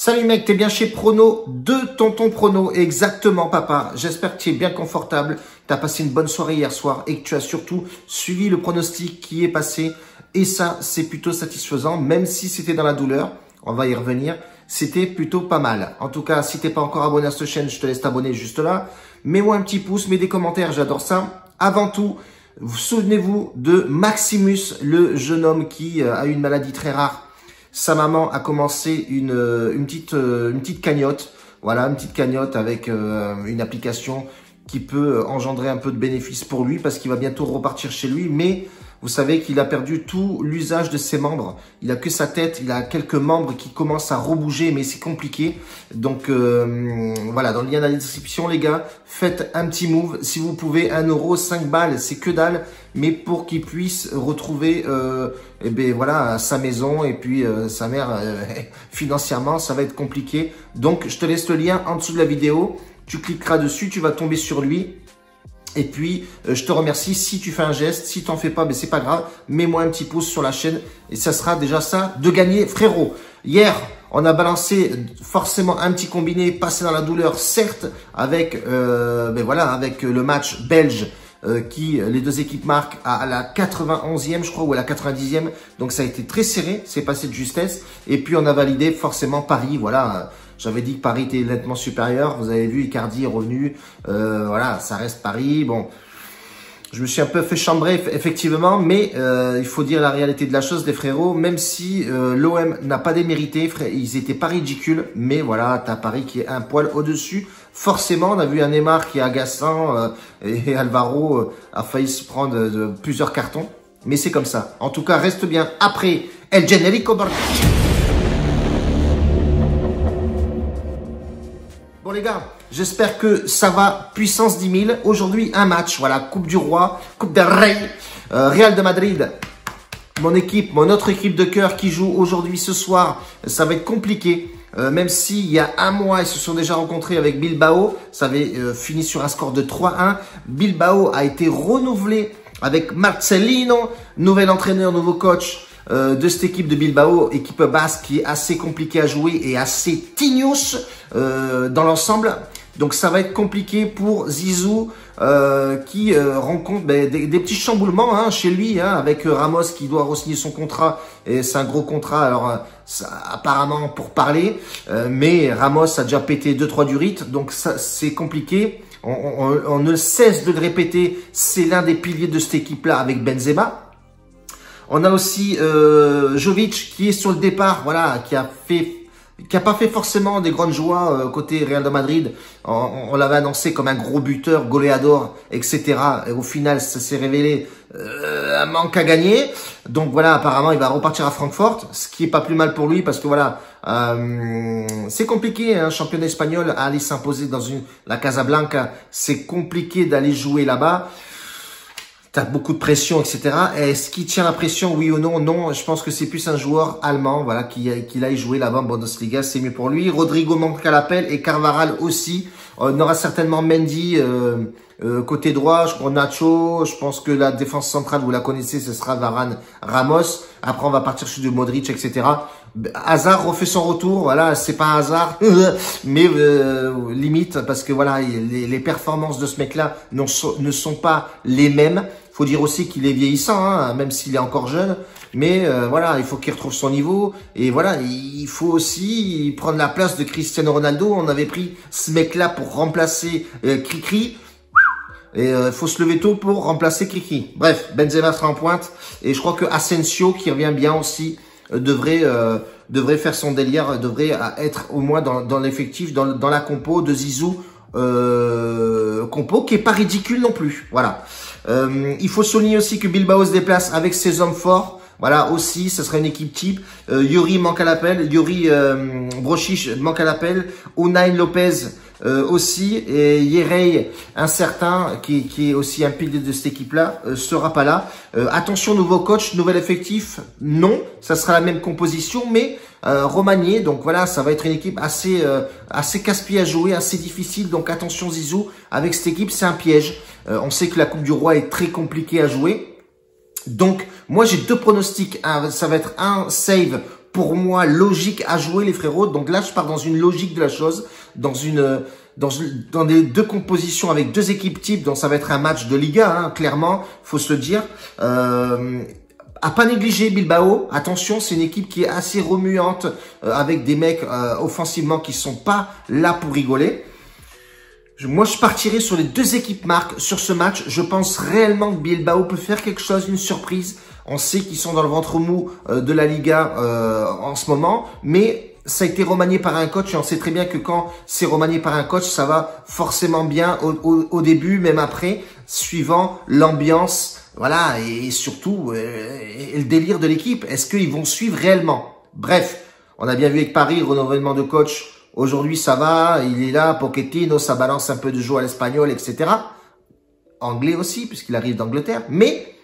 Salut mec, t'es bien chez Prono de Tonton Prono. Exactement papa, j'espère que tu es bien confortable, tu as passé une bonne soirée hier soir et que tu as surtout suivi le pronostic qui est passé. Et ça, c'est plutôt satisfaisant, même si c'était dans la douleur, on va y revenir, c'était plutôt pas mal. En tout cas, si t'es pas encore abonné à cette chaîne, je te laisse t'abonner juste là. Mets-moi un petit pouce, mets des commentaires, j'adore ça. Avant tout, souvenez-vous de Maximus, le jeune homme qui a une maladie très rare. Sa maman a commencé une petite cagnotte, voilà, une petite cagnotte avec une application qui peut engendrer un peu de bénéfices pour lui parce qu'il va bientôt repartir chez lui. Mais vous savez qu'il a perdu tout l'usage de ses membres. Il a que sa tête, il a quelques membres qui commencent à rebouger, mais c'est compliqué. Donc voilà, dans le lien dans la description, les gars, faites un petit move. Si vous pouvez, 1 euro, 5 balles, c'est que dalle. Mais pour qu'il puisse retrouver eh ben, voilà, sa maison et puis sa mère, financièrement, ça va être compliqué. Donc, je te laisse le lien en dessous de la vidéo. Tu cliqueras dessus, tu vas tomber sur lui. Et puis, je te remercie si tu fais un geste. Si tu n'en fais pas, ben c'est pas grave. Mets-moi un petit pouce sur la chaîne et ça sera déjà ça de gagner, frérot. Hier, on a balancé forcément un petit combiné, passé dans la douleur, certes, avec, ben voilà, avec le match belge. Les deux équipes marquent à la 91e, je crois, ou à la 90e. Donc, ça a été très serré. C'est passé de justesse. Et puis, on a validé forcément Paris. Voilà. J'avais dit que Paris était nettement supérieur. Vous avez vu, Icardi est revenu. Voilà, ça reste Paris. Bon, je me suis un peu fait chambrer, effectivement. Mais il faut dire la réalité de la chose, les frérots. Même si l'OM n'a pas démérité, ils étaient pas ridicules. Mais voilà, t'as Paris qui est un poil au-dessus. Forcément, on a vu un Neymar qui est agaçant et Alvaro a failli se prendre plusieurs cartons. Mais c'est comme ça. En tout cas, reste bien après El Generico. Bon les gars, j'espère que ça va puissance 10 000. Aujourd'hui, un match, voilà, Coupe du Roi, Coupe del Rey, Real de Madrid. Mon équipe, mon autre équipe de cœur qui joue aujourd'hui, ce soir, ça va être compliqué. Même s'il y a un mois, ils se sont déjà rencontrés avec Bilbao. Ça avait fini sur un score de 3-1. Bilbao a été renouvelé avec Marcelino, nouvel entraîneur, nouveau coach de cette équipe de Bilbao, équipe basque qui est assez compliquée à jouer et assez tignos dans l'ensemble. Donc ça va être compliqué pour Zizou qui rencontre des petits chamboulements hein, chez lui hein, avec Ramos qui doit re-signer son contrat et c'est un gros contrat alors ça, apparemment pour parler mais Ramos a déjà pété 2-3 du rythme donc ça c'est compliqué. On ne cesse de le répéter, c'est l'un des piliers de cette équipe là avec Benzema. On a aussi Jovic qui est sur le départ, voilà, qui a pas fait forcément des grandes joies côté Real de Madrid. On l'avait annoncé comme un gros buteur, goleador, etc. Et au final, ça s'est révélé un manque à gagner. Donc voilà, apparemment, il va repartir à Francfort, ce qui est pas plus mal pour lui parce que voilà, c'est compliqué, hein, championnat espagnol, à aller s'imposer dans la Casablanca. C'est compliqué d'aller jouer là-bas. T'as beaucoup de pression, etc. Est-ce qu'il tient la pression, oui ou non? Non, je pense que c'est plus un joueur allemand, voilà, qui aille jouer là-bas en Bundesliga, c'est mieux pour lui. Rodrigo manque à l'appel et Carvajal aussi. On aura certainement Mendy côté droit, je crois Nacho. Je pense que la défense centrale, vous la connaissez, ce sera Varane, Ramos. Après, on va partir sur du Modric, etc. Hazard refait son retour, voilà, c'est pas un hasard, mais limite parce que voilà, les performances de ce mec-là ne sont pas les mêmes. Faut dire aussi qu'il est vieillissant, hein, même s'il est encore jeune. Mais voilà, il faut qu'il retrouve son niveau. Et voilà, il faut aussi prendre la place de Cristiano Ronaldo. On avait pris ce mec-là pour remplacer Cricri. Et il faut se lever tôt pour remplacer Cricri. Bref, Benzema sera en pointe. Et je crois que Asensio, qui revient bien aussi, devrait faire son délire, devrait être au moins dans l'effectif, dans la compo de Zizou. Compo qui est pas ridicule non plus. Voilà. Il faut souligner aussi que Bilbao se déplace avec ses hommes forts. Voilà, aussi, ce serait une équipe type. Yuri manque à l'appel. Yuri Brochich manque à l'appel. Unai Lopez aussi. Et Yerey, incertain, qui est aussi un pilier de cette équipe-là, sera pas là. Attention, nouveau coach, nouvel effectif. Non, ça sera la même composition, mais remanié. Donc voilà, ça va être une équipe assez casse-pied à jouer, assez difficile. Donc attention Zizou, avec cette équipe, c'est un piège. On sait que la Coupe du Roi est très compliquée à jouer. Donc, moi, j'ai deux pronostics. Ça va être un save pour moi, logique à jouer, les frérots. Donc là, je pars dans une logique de la chose, dans des deux compositions avec deux équipes types. Donc ça va être un match de Liga, hein, clairement, faut se le dire. À pas négliger Bilbao, attention, c'est une équipe qui est assez remuante, avec des mecs offensivement qui sont pas là pour rigoler. Moi, je partirai sur les deux équipes marques sur ce match. Je pense réellement que Bilbao peut faire quelque chose, une surprise. On sait qu'ils sont dans le ventre mou de la Liga en ce moment, mais ça a été remanié par un coach et on sait très bien que quand c'est remanié par un coach, ça va forcément bien au début, même après, suivant l'ambiance, voilà, et surtout et le délire de l'équipe. Est-ce qu'ils vont suivre réellement? Bref, on a bien vu avec Paris, renouvellement de coach. Aujourd'hui, ça va, il est là, Pochettino, ça balance un peu de jeu à l'espagnol, etc. Anglais aussi, puisqu'il arrive d'Angleterre. Mais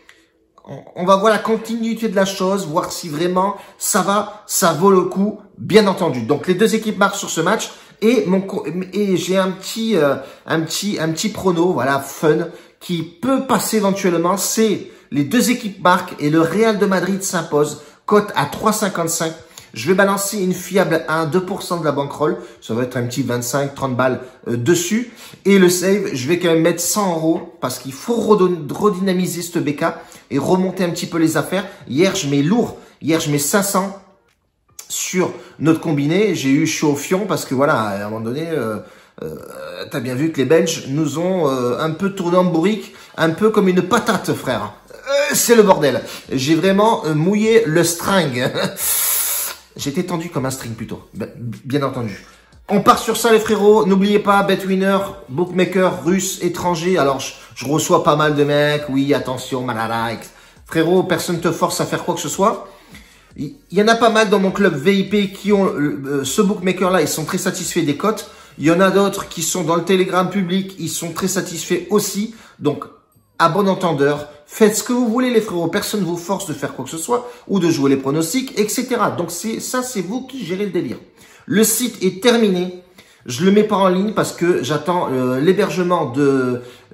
on va voir la continuité de la chose, voir si vraiment ça vaut le coup, bien entendu. Donc, les deux équipes marquent sur ce match. Et j'ai un petit prono, voilà, fun, qui peut passer éventuellement. C'est les deux équipes marquent et le Real de Madrid s'impose, cote à 3,55. Je vais balancer une fiable à 2% de la bankroll. Ça va être un petit 25-30 balles dessus. Et le save, je vais quand même mettre 100 € parce qu'il faut redynamiser ce BK et remonter un petit peu les affaires. Hier, je mets lourd. Hier, je mets 500 sur notre combiné. J'ai eu chaud au fion parce que voilà, à un moment donné, t'as bien vu que les Belges nous ont un peu tourné en bourrique, un peu comme une patate, frère. C'est le bordel. J'ai vraiment mouillé le string. J'étais tendu comme un string plutôt, bien entendu. On part sur ça les frérots. N'oubliez pas, BetWinner, bookmaker russe, étranger. Alors, je reçois pas mal de mecs. Oui, attention, malala. Frérot, personne ne te force à faire quoi que ce soit. Il y en a pas mal dans mon club VIP qui ont ce bookmaker-là. Ils sont très satisfaits des cotes. Il y en a d'autres qui sont dans le Telegram public. Ils sont très satisfaits aussi. Donc, à bon entendeur, faites ce que vous voulez les frérots, personne ne vous force de faire quoi que ce soit ou de jouer les pronostics, etc. Donc c'est vous qui gérez le délire. Le site est terminé, je le mets pas en ligne parce que j'attends l'hébergement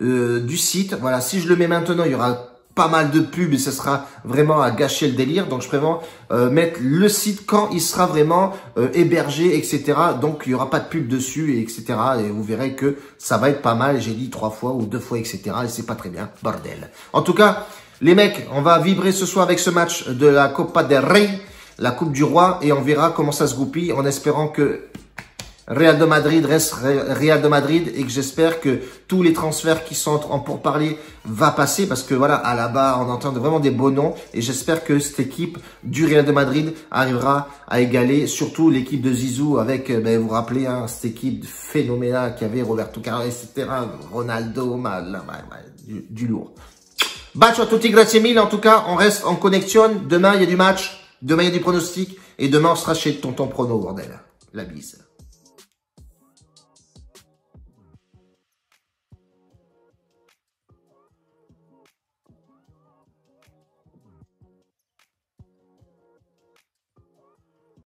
du site. Voilà, si je le mets maintenant, il y aura pas mal de pubs et ce sera vraiment à gâcher le délire. Donc je prévois mettre le site quand il sera vraiment hébergé, etc. Donc il y aura pas de pub dessus, etc. Et vous verrez que ça va être pas mal. J'ai dit 3 fois ou 2 fois, etc. Et c'est pas très bien, bordel. En tout cas, les mecs, on va vibrer ce soir avec ce match de la Copa del Rey, la Coupe du Roi, et on verra comment ça se goupille en espérant que Real de Madrid reste Real de Madrid et que j'espère que tous les transferts qui sont en pourparlers va passer parce que voilà, à la barre, on entend vraiment des beaux noms et j'espère que cette équipe du Real de Madrid arrivera à égaler, surtout l'équipe de Zizou avec, vous vous rappelez, hein, cette équipe phénoménale qui avait Roberto Carlos, etc., Ronaldo, du lourd. Bacio a tutti, grazie mille. En tout cas, on reste en connexion. Demain, il y a du match. Demain, il y a du pronostic. Et demain, on sera chez Tonton Prono, bordel. La bise.